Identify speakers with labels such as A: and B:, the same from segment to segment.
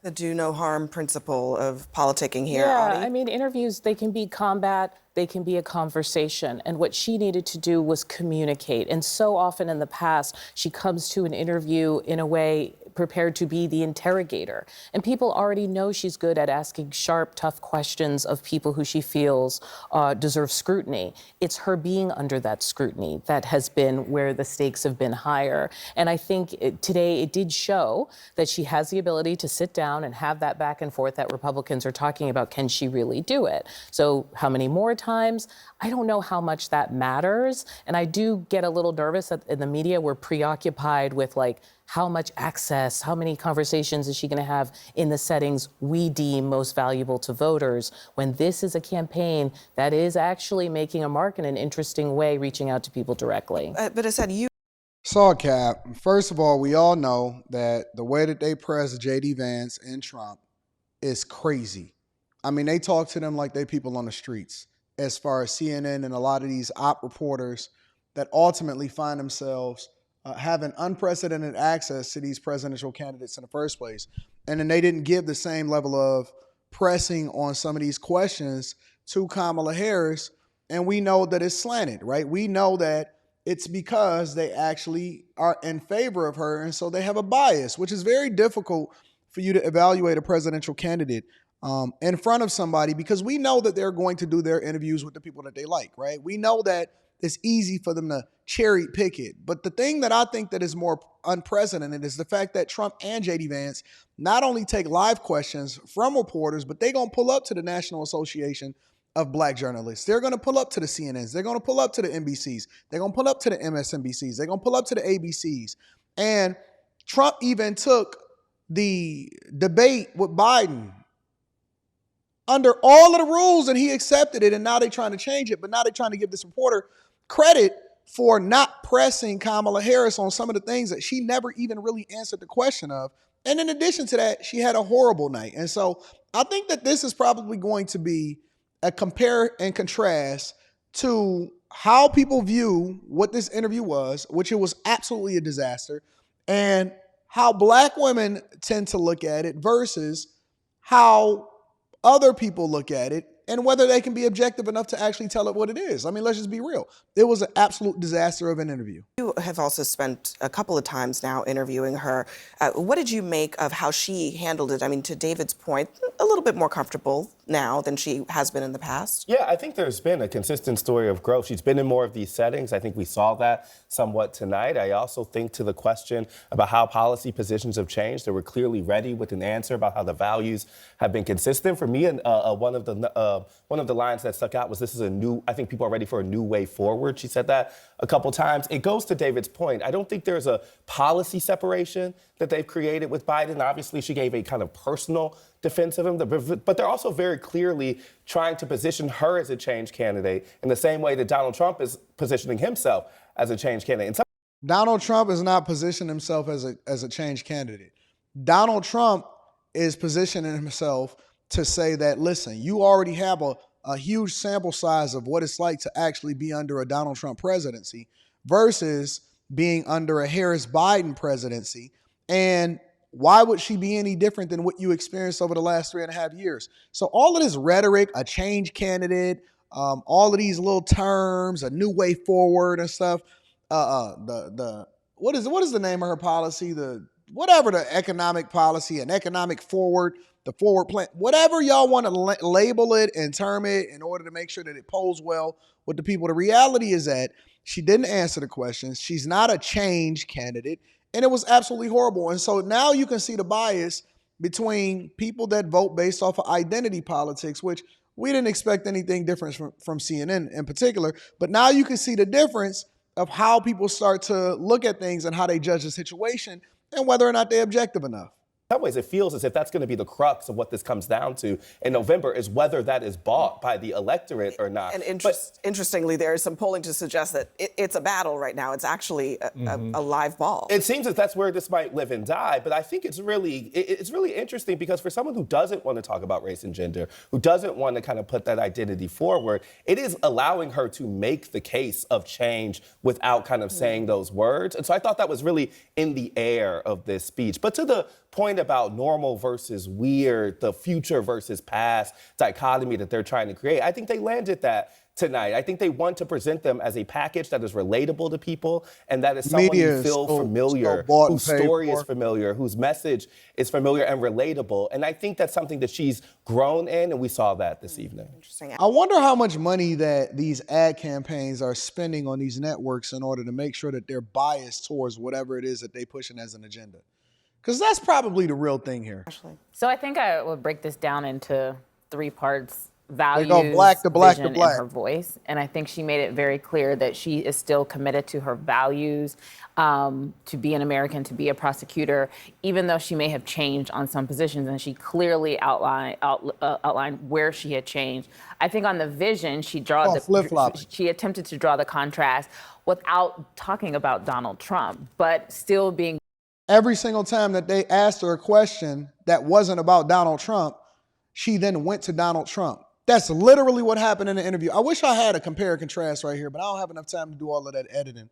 A: The do no harm principle of politicking here,
B: Yeah,
A: Audie.
B: I mean, interviews, they can be combat, they can be a conversation. And what she needed to do was communicate. And so often in the past, she comes to an interview in a way prepared to be the interrogator. And people already know she's good at asking sharp, tough questions of people who she feels deserve scrutiny. It's her being under that scrutiny that has been where the stakes have been higher. And I think today it did show that she has the ability to sit down and have that back and forth that Republicans are talking about. Can she really do it? So how many more times? I don't know how much that matters. And I do get a little nervous that in the media we're preoccupied with like, how much access, how many conversations is she going to have in the settings we deem most valuable to voters, when this is a campaign that is actually making a mark in an interesting way, reaching out to people directly.
A: But I said you.
C: Saw Cap. First of all, we all know that the way that they press J.D. Vance and Trump is crazy. I mean, they talk to them like they people on the streets, as far as CNN and a lot of these op reporters that ultimately find themselves having unprecedented access to these presidential candidates in the first place. And then they didn't give the same level of pressing on some of these questions to Kamala Harris. And we know that it's slanted, right? We know that it's because they actually are in favor of her. And so they have a bias, which is very difficult for you to evaluate a presidential candidate in front of somebody, because we know that they're going to do their interviews with the people that they like, right? We know that it's easy for them to cherry pick it. But the thing that I think that is more unprecedented is the fact that Trump and J.D. Vance not only take live questions from reporters, but they're going to pull up to the National Association of Black Journalists. They're going to pull up to the CNNs. They're going to pull up to the NBCs. They're going to pull up to the MSNBCs. They're going to pull up to the ABCs. And Trump even took the debate with Biden under all of the rules, and he accepted it, and now they're trying to change it. But now they're trying to give this reporter credit for not pressing Kamala Harris on some of the things that she never even really answered the question of. And in addition to that, she had a horrible night. And so I think that this is probably going to be a compare and contrast to how people view what this interview was, which it was absolutely a disaster, and how Black women tend to look at it versus how other people look at it, and whether they can be objective enough to actually tell it what it is. I mean, let's just be real. It was an absolute disaster of an interview.
A: You have also spent a couple of times now interviewing her. What did you make of how she handled it? I mean, to David's point, a little bit more comfortable now than she has been in the past.
D: Yeah, I think there's been a consistent story of growth. She's been in more of these settings. I think we saw that somewhat tonight. I also think to the question about how policy positions have changed, they were clearly ready with an answer about how the values have been consistent. For me, and one of the lines that stuck out was, this is a new, I think people are ready for a new way forward. She said that a couple times. It goes to David's point. I don't think there's a policy separation that they've created with Biden. Obviously, she gave a kind of personal defense of him, but they're also very clearly trying to position her as a change candidate in the same way that Donald Trump is positioning himself as a change candidate.
C: Donald Trump is not positioning himself as a change candidate. Donald Trump is positioning himself to say that, listen, you already have a huge sample size of what it's like to actually be under a Donald Trump presidency versus being under a Harris-Biden presidency. And why would she be any different than what you experienced over the last 3.5 years? So all of this rhetoric, a change candidate, all of these little terms, a new way forward and stuff, what is the name of her policy? Whatever the economic policy, an economic forward, the forward plan, whatever y'all want to label it and term it in order to make sure that it polls well with the people. The reality is that she didn't answer the questions. She's not a change candidate, and it was absolutely horrible. And so now you can see the bias between people that vote based off of identity politics, which we didn't expect anything different from CNN in particular. But now you can see the difference of how people start to look at things and how they judge the situation and whether or not they're objective enough.
D: In some ways, it feels as if that's going to be the crux of what this comes down to in November, is whether that is bought by the electorate or not.
A: And interestingly, there is some polling to suggest that it's a battle right now. It's actually a live ball.
D: It seems that that's where this might live and die, but I think it's really interesting because for someone who doesn't want to talk about race and gender, who doesn't want to kind of put that identity forward, it is allowing her to make the case of change without kind of saying those words. And so I thought that was really in the air of this speech. But to the point about normal versus weird, the future versus past dichotomy that they're trying to create, I think they landed that tonight. I think they want to present them as a package that is relatable to people and that is someone
C: Media
D: you
C: is
D: feel
C: so
D: familiar,
C: bought and
D: whose
C: paid
D: story is
C: for.
D: familiar, whose message is familiar and relatable. And I think that's something that she's grown in, and we saw that this evening.
A: Interesting.
C: I wonder how much money that these ad campaigns are spending on these networks in order to make sure that they're biased towards whatever it is that they're pushing as an agenda. Because that's probably the real thing here.
E: So I think I would break this down into 3 parts:
C: They
E: values,
C: go black to black to
E: vision,
C: black.
E: and her voice. And I think she made it very clear that she is still committed to her values, to be an American, to be a prosecutor, even though she may have changed on some positions. And she clearly outlined where she had changed. I think on the vision, she
C: flip-flopping.
E: she attempted to draw the contrast without talking about Donald Trump, but still being
C: Every single time that they asked her a question that wasn't about Donald Trump, she then went to Donald Trump. That's literally what happened in the interview. I wish I had a compare and contrast right here, but I don't have enough time to do all of that editing.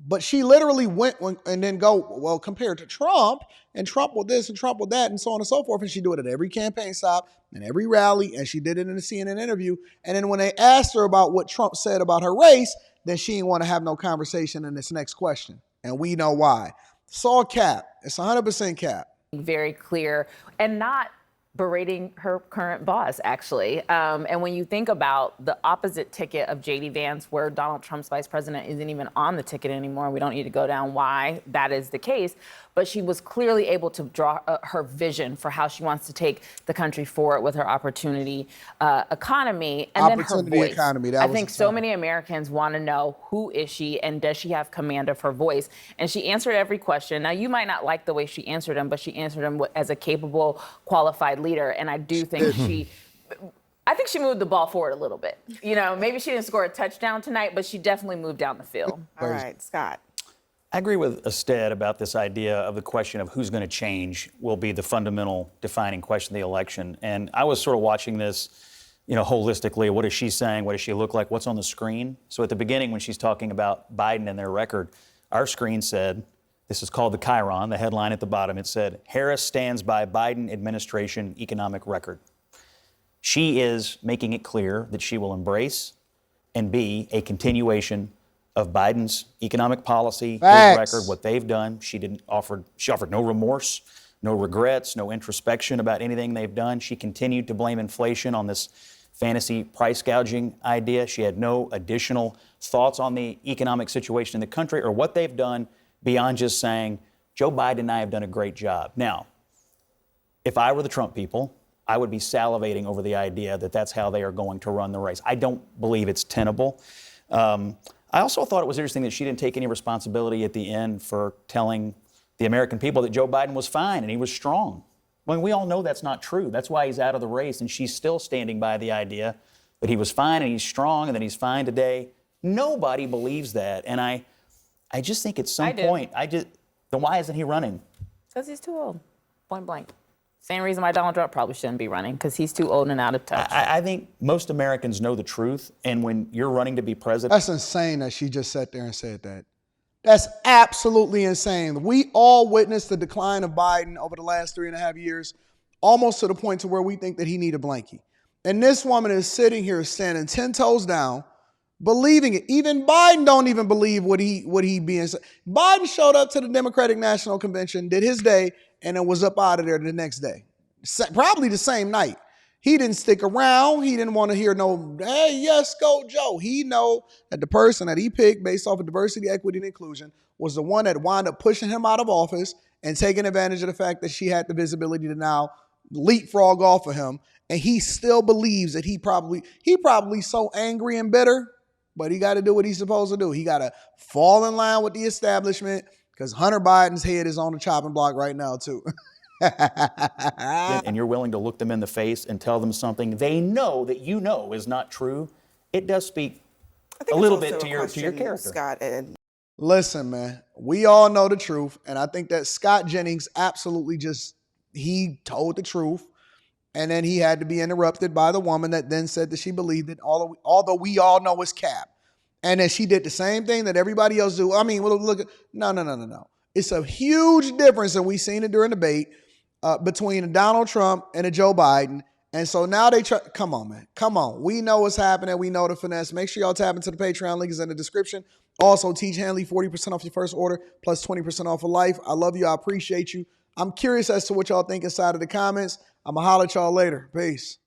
C: But she literally went and then well, compared to Trump, and Trump with this and Trump with that, and so on and so forth. And she do it at every campaign stop and every rally, and she did it in the CNN interview. And then when they asked her about what Trump said about her race, then she didn't want to have no conversation in this next question. And we know why. It's all cap. It's 100% cap.
E: very clear and not berating her current boss, actually. And when you think about the opposite ticket of J.D. Vance, where Donald Trump's vice president isn't even on the ticket anymore, we don't need to go down why that is the case, but she was clearly able to draw her vision for how she wants to take the country forward with her opportunity economy and then her voice.
C: Economy,
E: I think so many Americans want to know, who is she and does she have command of her voice? And she answered every question. Now, you might not like the way she answered them, but she answered them as a capable, qualified leader. And I do think she moved the ball forward a little bit. You know, maybe she didn't score a touchdown tonight, but she definitely moved down the field.
A: All right, Scott.
F: I agree with Ested about this idea of the question of who's going to change will be the fundamental defining question of the election. And I was sort of watching this, you know, holistically. What is she saying? What does she look like? What's on the screen? So at the beginning, when she's talking about Biden and their record, our screen said, this is called the Chiron, the headline at the bottom. It said, Harris stands by Biden administration economic record. She is making it clear that she will embrace and be a continuation of Biden's economic policy, his record, what they've done. She offered no remorse, no regrets, no introspection about anything they've done. She continued to blame inflation on this fantasy price gouging idea. She had no additional thoughts on the economic situation in the country or what they've done beyond just saying, Joe Biden and I have done a great job. Now, if I were the Trump people, I would be salivating over the idea that that's how they are going to run the race. I don't believe it's tenable. I also thought it was interesting that she didn't take any responsibility at the end for telling the American people that Joe Biden was fine and he was strong. I mean, we all know that's not true. That's why he's out of the race, and she's still standing by the idea that he was fine and he's strong and that he's fine today. Nobody believes that, and I just think at some point, then why isn't he running?
E: Because he's too old, point blank. Same reason why Donald Trump probably shouldn't be running, because he's too old and out of touch.
F: I think most Americans know the truth, and when you're running to be president...
C: That's insane that she just sat there and said that. That's absolutely insane. We all witnessed the decline of Biden over the last 3.5 years, almost to the point to where we think that he need a blankie. And this woman is sitting here standing 10 toes down, believing it. Even Biden don't even believe what he being said. Biden showed up to the Democratic National Convention, did his day, and then was up out of there the next day. Probably the same night. He didn't stick around. He didn't want to hear no, hey, yes, go Joe. He know that the person that he picked based off of diversity, equity, and inclusion was the one that wound up pushing him out of office and taking advantage of the fact that she had the visibility to now leapfrog off of him. And he still believes that he probably so angry and bitter, but he got to do what he's supposed to do. He got to fall in line with the establishment, because Hunter Biden's head is on the chopping block right now, too.
F: and you're willing to look them in the face and tell them something they know that you know is not true, it does speak a little bit to your character.
A: Scott,
C: listen, man, we all know the truth, and I think that Scott Jennings absolutely he told the truth, and then he had to be interrupted by the woman that then said that she believed it, although we all know it's cap. And then she did the same thing that everybody else do. I mean, look, no. It's a huge difference, and we've seen it during the debate between a Donald Trump and a Joe Biden. And so now they try. Come on, man. Come on. We know what's happening. We know the finesse. Make sure y'all tap into the Patreon. Link is in the description. Also, Teach Hanley, 40% off your first order, plus 20% off for life. I love you. I appreciate you. I'm curious as to what y'all think inside of the comments. I'm going to holler at y'all later. Peace.